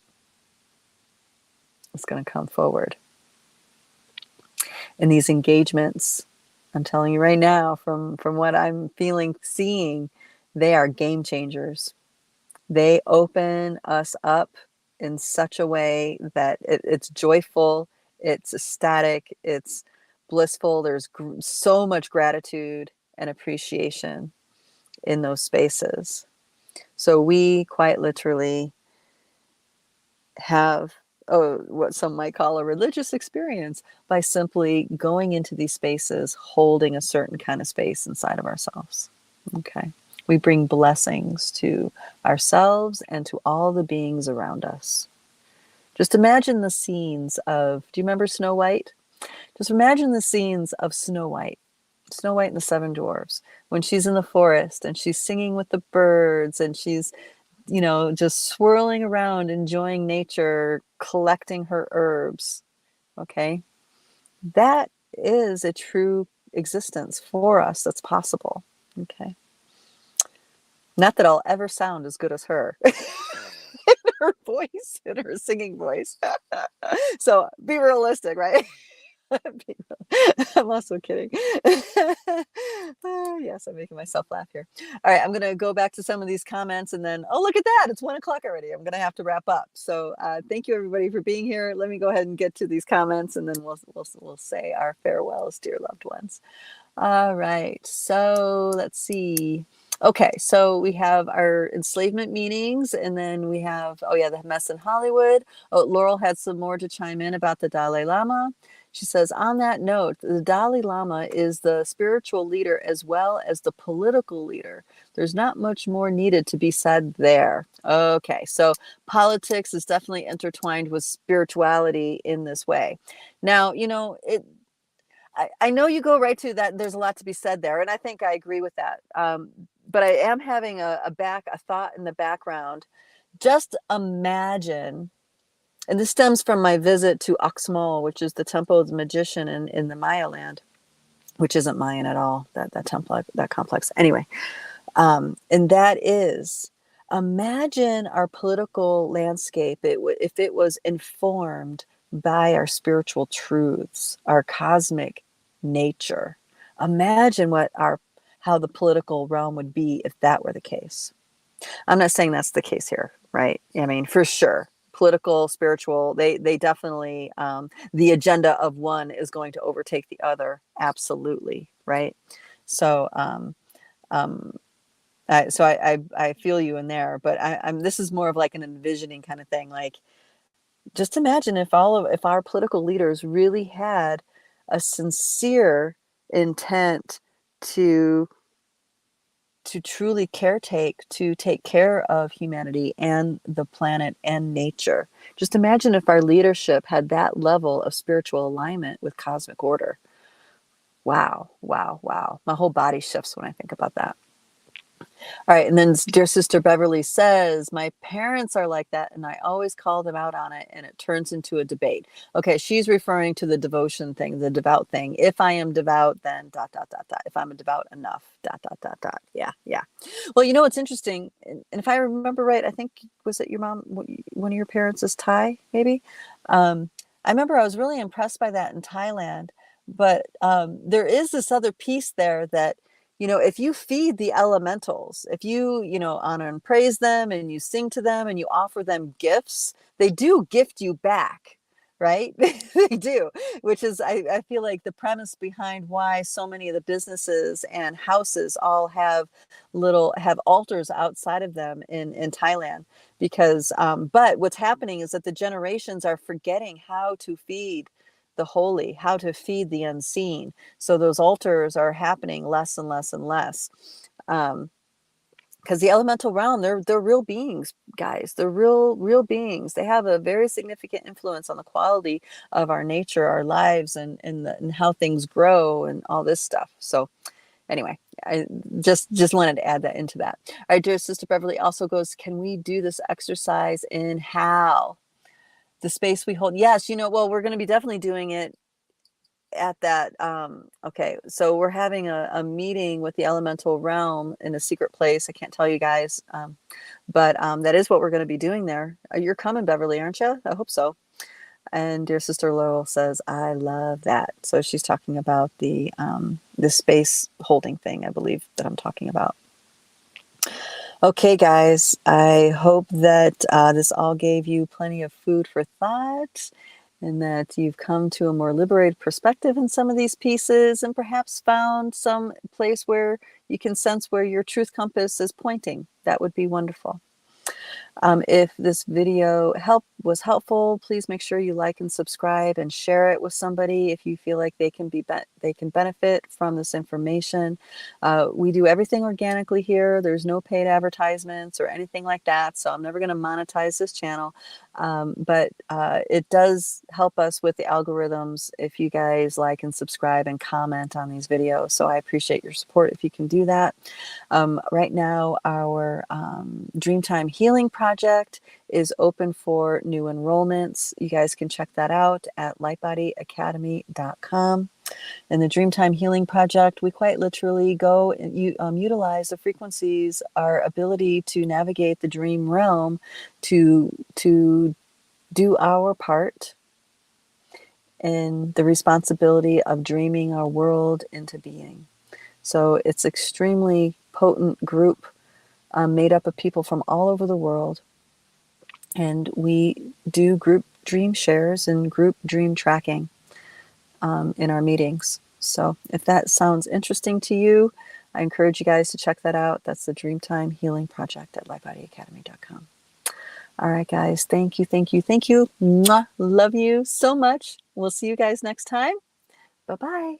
is going to come forward. And these engagements, I'm telling you right now, from what I'm feeling, seeing, they are game changers. They open us up in such a way that it's joyful, it's ecstatic, it's blissful. There's so much gratitude and appreciation in those spaces. So we quite literally have what some might call a religious experience by simply going into these spaces, holding a certain kind of space inside of ourselves. Okay. We bring blessings to ourselves and to all the beings around us. Just imagine the scenes of, do you remember Snow White? Just imagine the scenes of Snow White and the Seven Dwarfs, when she's in the forest and she's singing with the birds and she's, just swirling around, enjoying nature, collecting her herbs. Okay. That is a true existence for us that's possible. Okay. Not that I'll ever sound as good as her. Her voice, in her singing voice. So be realistic, right? I'm also kidding. Yes, I'm making myself laugh here. All right, I'm going to go back to some of these comments and then, oh, look at that. It's 1:00 already. I'm going to have to wrap up. So thank you, everybody, for being here. Let me go ahead and get to these comments and then we'll say our farewells, dear loved ones. All right, so let's see. Okay, so we have our enslavement meetings, and then we have, the mess in Hollywood. Oh, Laurel had some more to chime in about the Dalai Lama. She says, on that note, the Dalai Lama is the spiritual leader as well as the political leader. There's not much more needed to be said there. Okay, so politics is definitely intertwined with spirituality in this way. Now, I know you go right to that. There's a lot to be said there, and I think I agree with that. But I am having a thought in the background. Just imagine, and this stems from my visit to Uxmal, which is the temple of the magician in the Maya land, which isn't Mayan at all, that temple, that complex. Anyway, and that is, imagine our political landscape if it was informed by our spiritual truths, our cosmic nature. Imagine how the political realm would be if that were the case. I'm not saying that's the case here, right? I mean, for sure, political, spiritual, they definitely, the agenda of one is going to overtake the other. Absolutely, right? So, I feel you in there, but this is more of like an envisioning kind of thing. Like, just imagine if our political leaders really had a sincere intent to truly to take care of humanity and the planet and nature. Just imagine if our leadership had that level of spiritual alignment with cosmic order. Wow, wow, wow. My whole body shifts when I think about that. All right, and then dear Sister Beverly says, my parents are like that, and I always call them out on it, and it turns into a debate. Okay, she's referring to the devotion thing, the devout thing. If I am devout, then dot, dot, dot, dot. If I'm devout enough, dot, dot, dot, dot. Yeah, yeah. Well, you know what's interesting, and if I remember right, I think, was it your mom, one of your parents is Thai, maybe? I remember I was really impressed by that in Thailand, but there is this other piece there that, you know, if you feed the elementals, if you, you know, honor and praise them and you sing to them and you offer them gifts, they do gift you back, right? They do, which is, I feel like the premise behind why so many of the businesses and houses all have altars outside of them in Thailand. Because, but what's happening is that the generations are forgetting how to feed the holy, how to feed the unseen. So those altars are happening less and less and less. Because the elemental realm, they're real beings, guys. They're real beings. They have a very significant influence on the quality of our nature, our lives, and how things grow and all this stuff. So anyway, I just wanted to add that into that. All right, dear Sister Beverly also goes, can we do this exercise in HAL? The space we hold. Yes, you know, well, we're going to be definitely doing it at that. Okay, so we're having a meeting with the elemental realm in a secret place. I can't tell you guys, but that is what we're going to be doing there. You're coming, Beverly, aren't you? I hope so. And dear Sister Laurel says, I love that. So she's talking about the space holding thing, I believe, that I'm talking about. Okay, guys, I hope that this all gave you plenty of food for thought, and that you've come to a more liberated perspective in some of these pieces, and perhaps found some place where you can sense where your truth compass is pointing. That would be wonderful. If this video was helpful, please make sure you like and subscribe and share it with somebody if you feel like they can benefit from this information. We do everything organically here. There's no paid advertisements or anything like that, so I'm never going to monetize this channel. But it does help us with the algorithms if you guys like and subscribe and comment on these videos. So I appreciate your support if you can do that. Right now, our Dreamtime Healing Project is open for new enrollments. You guys can check that out at lightbodyacademy.com. In the Dreamtime Healing Project, we quite literally go and utilize the frequencies, our ability to navigate the dream realm to do our part in the responsibility of dreaming our world into being. So it's extremely potent group made up of people from all over the world. And we do group dream shares and group dream tracking in our meetings. So if that sounds interesting to you, I encourage you guys to check that out. That's the Dreamtime Healing Project at lightbodyacademy.com. All right, guys. Thank you, thank you, thank you. Mwah. Love you so much. We'll see you guys next time. Bye-bye.